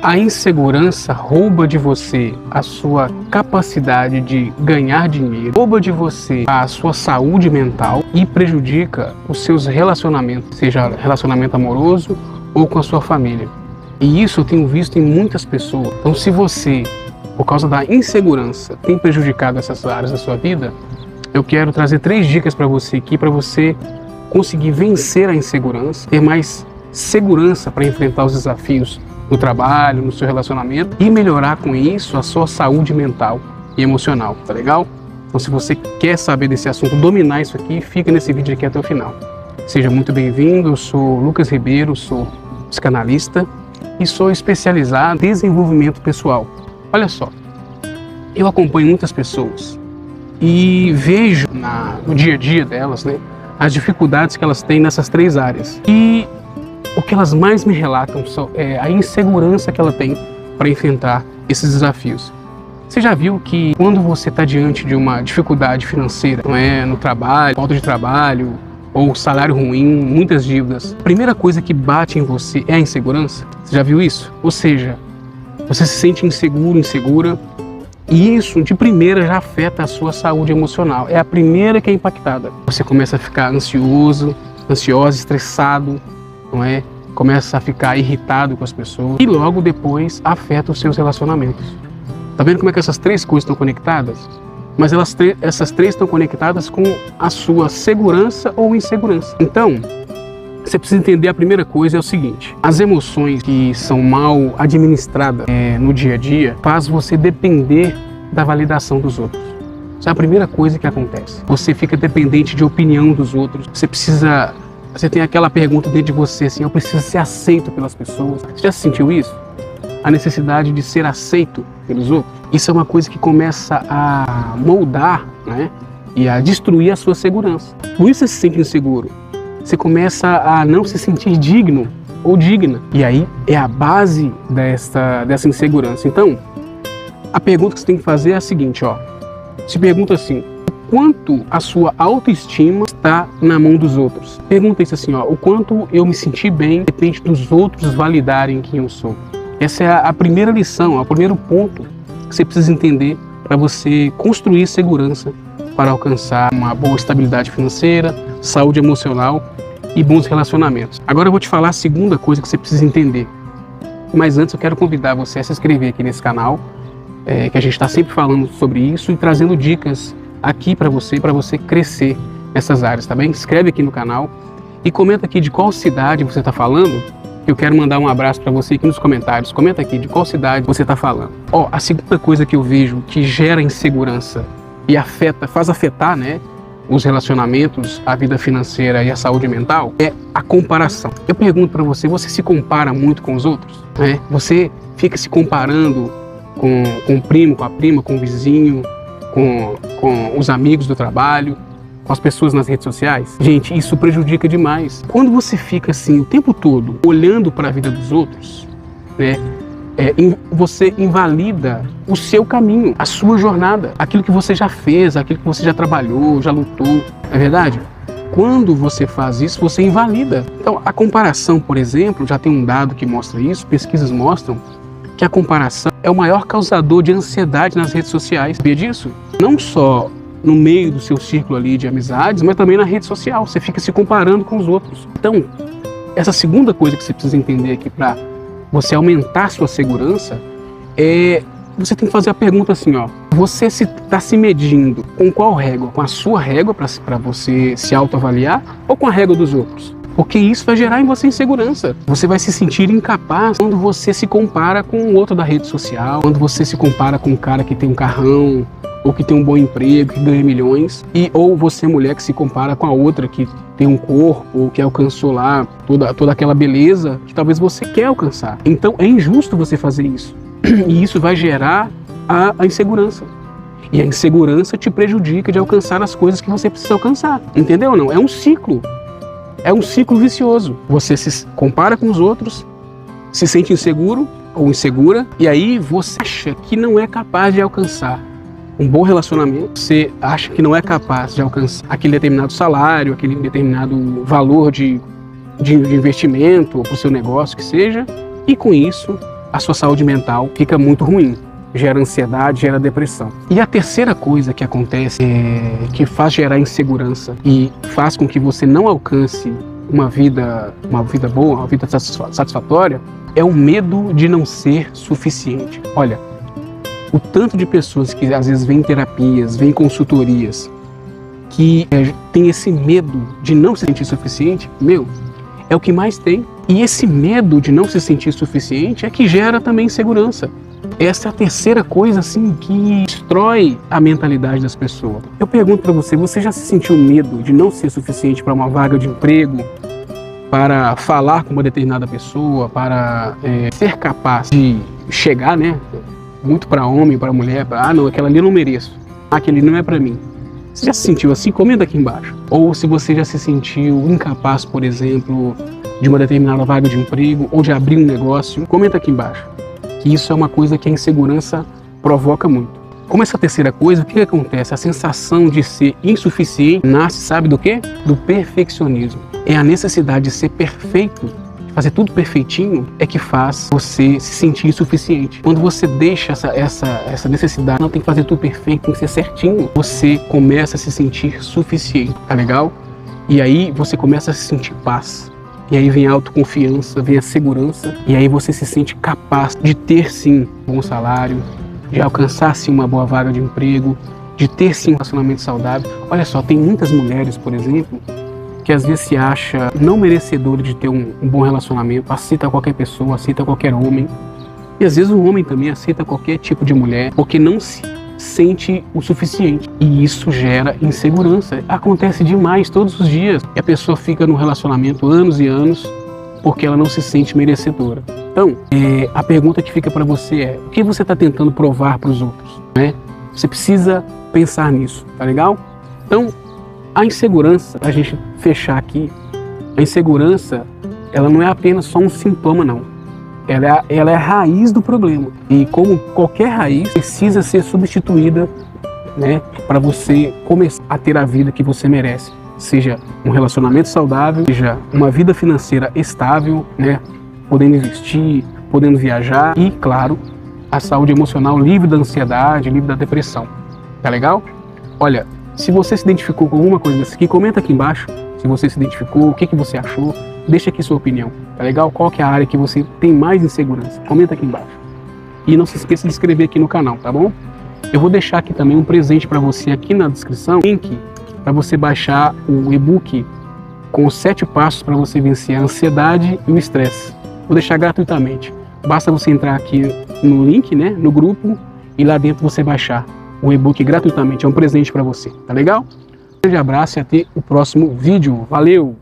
A insegurança rouba de você a sua capacidade de ganhar dinheiro, rouba de você a sua saúde mental e prejudica os seus relacionamentos, seja relacionamento amoroso ou com a sua família. E isso eu tenho visto em muitas pessoas. Então, se você, por causa da insegurança, tem prejudicado essas áreas da sua vida, eu quero trazer 3 dicas para você aqui, para você conseguir vencer a insegurança, ter mais segurança para enfrentar os desafios no trabalho, no seu relacionamento e melhorar com isso a sua saúde mental e emocional, tá legal? Então, se você quer saber desse assunto, dominar isso aqui, fica nesse vídeo aqui até o final. Seja muito bem-vindo, eu sou Lucas Ribeiro, sou psicanalista e sou especializado em desenvolvimento pessoal. Olha só, eu acompanho muitas pessoas e vejo no dia a dia delas, né, as dificuldades que elas têm nessas 3 áreas. E o que elas mais me relatam é a insegurança que ela tem para enfrentar esses desafios. Você já viu que quando você está diante de uma dificuldade financeira, não é, no trabalho, falta de trabalho ou salário ruim, muitas dívidas, a primeira coisa que bate em você é a insegurança? Você já viu isso? Ou seja, você se sente inseguro, insegura, e isso de primeira já afeta a sua saúde emocional. É a primeira que é impactada. Você começa a ficar ansioso, ansiosa, estressado, não é? Começa a ficar irritado com as pessoas e logo depois afeta os seus relacionamentos. Tá vendo como é que essas 3 coisas estão conectadas? Mas essas 3 estão conectadas com a sua segurança ou insegurança. Então, você precisa entender, a primeira coisa é o seguinte: as emoções que são mal administradas no dia a dia faz você depender da validação dos outros. Isso é a primeira coisa que acontece. Você fica dependente de opinião dos outros. Você tem aquela pergunta dentro de você assim: eu preciso ser aceito pelas pessoas. Você já sentiu isso? A necessidade de ser aceito pelos outros? Isso é uma coisa que começa a moldar, né, e a destruir a sua segurança. Por isso você se sente inseguro. Você começa a não se sentir digno ou digna. E aí é a base dessa insegurança. Então, a pergunta que você tem que fazer é a seguinte, ó. Se pergunta assim: quanto a sua autoestima está na mão dos outros? Pergunta isso assim, ó: o quanto eu me senti bem depende dos outros validarem quem eu sou. Essa é a primeira lição, o primeiro ponto que você precisa entender para você construir segurança para alcançar uma boa estabilidade financeira, saúde emocional e bons relacionamentos. Agora eu vou te falar a segunda coisa que você precisa entender. Mas antes eu quero convidar você a se inscrever aqui nesse canal, que a gente está sempre falando sobre isso e trazendo dicas aqui para você crescer nessas áreas, tá bem? Inscreve aqui no canal e comenta aqui de qual cidade você está falando, que eu quero mandar um abraço para você aqui nos comentários. Comenta aqui de qual cidade você está falando. Ó, a segunda coisa que eu vejo que gera insegurança e faz afetar, né, os relacionamentos, a vida financeira e a saúde mental é a comparação. Eu pergunto para você: você se compara muito com os outros? Né? Você fica se comparando com o primo, com a prima, com o vizinho, com os amigos do trabalho, com as pessoas nas redes sociais? Gente, isso prejudica demais. Quando você fica assim o tempo todo olhando para a vida dos outros, né, você invalida o seu caminho, a sua jornada, aquilo que você já fez, aquilo que você já trabalhou, já lutou. Não é verdade? Quando você faz isso, você invalida. Então, a comparação, por exemplo, já tem um dado que mostra isso, pesquisas mostram que a comparação é o maior causador de ansiedade nas redes sociais. Sabia disso? Não só no meio do seu círculo ali de amizades, mas também na rede social. Você fica se comparando com os outros. Então, essa segunda coisa que você precisa entender aqui para você aumentar sua segurança você tem que fazer a pergunta assim, ó: você está se medindo com qual régua? Com a sua régua para você se autoavaliar ou com a régua dos outros? Porque isso vai gerar em você insegurança. Você vai se sentir incapaz quando você se compara com o outro da rede social, quando você se compara com um cara que tem um carrão, ou que tem um bom emprego, que ganha milhões, ou você, mulher, que se compara com a outra que tem um corpo, ou que alcançou lá toda aquela beleza que talvez você quer alcançar. Então é injusto você fazer isso. E isso vai gerar a insegurança. E a insegurança te prejudica de alcançar as coisas que você precisa alcançar. Entendeu ou não? É um ciclo. É um ciclo vicioso. Você se compara com os outros, se sente inseguro ou insegura, e aí você acha que não é capaz de alcançar um bom relacionamento, você acha que não é capaz de alcançar aquele determinado salário, aquele determinado valor de investimento para o seu negócio que seja, e com isso a sua saúde mental fica muito ruim. Gera ansiedade, gera depressão. E a terceira coisa que acontece que faz gerar insegurança e faz com que você não alcance uma vida boa, uma vida satisfatória, é o medo de não ser suficiente. Olha, o tanto de pessoas que às vezes vêm em terapias, vêm em consultorias, que tem esse medo de não se sentir suficiente, é o que mais tem. E esse medo de não se sentir suficiente é que gera também insegurança. Essa é a terceira coisa assim que destrói a mentalidade das pessoas. Eu pergunto para você, você já se sentiu medo de não ser suficiente para uma vaga de emprego, para falar com uma determinada pessoa, para ser capaz de chegar, né, muito para homem, para mulher, não, aquela ali eu não mereço, aquele não é para mim. Você já se sentiu assim? Comenta aqui embaixo. Ou se você já se sentiu incapaz, por exemplo, de uma determinada vaga de emprego ou de abrir um negócio, comenta aqui embaixo. Que isso é uma coisa que a insegurança provoca muito. Como essa terceira coisa, o que acontece? A sensação de ser insuficiente nasce, sabe do quê? Do perfeccionismo. É a necessidade de ser perfeito, de fazer tudo perfeitinho, é que faz você se sentir insuficiente. Quando você deixa essa necessidade, não tem que fazer tudo perfeito, tem que ser certinho, você começa a se sentir suficiente, tá legal? E aí você começa a se sentir paz. E aí vem a autoconfiança, vem a segurança, e aí você se sente capaz de ter sim um bom salário, de alcançar sim uma boa vaga de emprego, de ter sim um relacionamento saudável. Olha só, tem muitas mulheres, por exemplo, que às vezes se acha não merecedora de ter um bom relacionamento, aceita qualquer pessoa, aceita qualquer homem, e às vezes o homem também aceita qualquer tipo de mulher, porque não se sente o suficiente. E isso gera insegurança. Acontece demais todos os dias. E a pessoa fica no relacionamento anos e anos porque ela não se sente merecedora. Então, a pergunta que fica para você é: o que você está tentando provar para os outros? Né? Você precisa pensar nisso, tá legal? Então, a insegurança, para a gente fechar aqui, a insegurança, ela não é apenas só um sintoma, não. Ela é a raiz do problema. E como qualquer raiz, precisa ser substituída, né, para você começar a ter a vida que você merece. Seja um relacionamento saudável, seja uma vida financeira estável, né, podendo investir, podendo viajar e, claro, a saúde emocional livre da ansiedade, livre da depressão. Tá legal? Olha, se você se identificou com alguma coisa dessa aqui, comenta aqui embaixo se você se identificou, o que você achou. Deixa aqui sua opinião, tá legal? Qual que é a área que você tem mais insegurança? Comenta aqui embaixo. E não se esqueça de se inscrever aqui no canal, tá bom? Eu vou deixar aqui também um presente para você aqui na descrição, link para você baixar o e-book com os 7 passos para você vencer a ansiedade e o estresse. Vou deixar gratuitamente. Basta você entrar aqui no link, né, no grupo, e lá dentro você baixar o e-book gratuitamente. É um presente para você, tá legal? Um grande abraço e até o próximo vídeo. Valeu!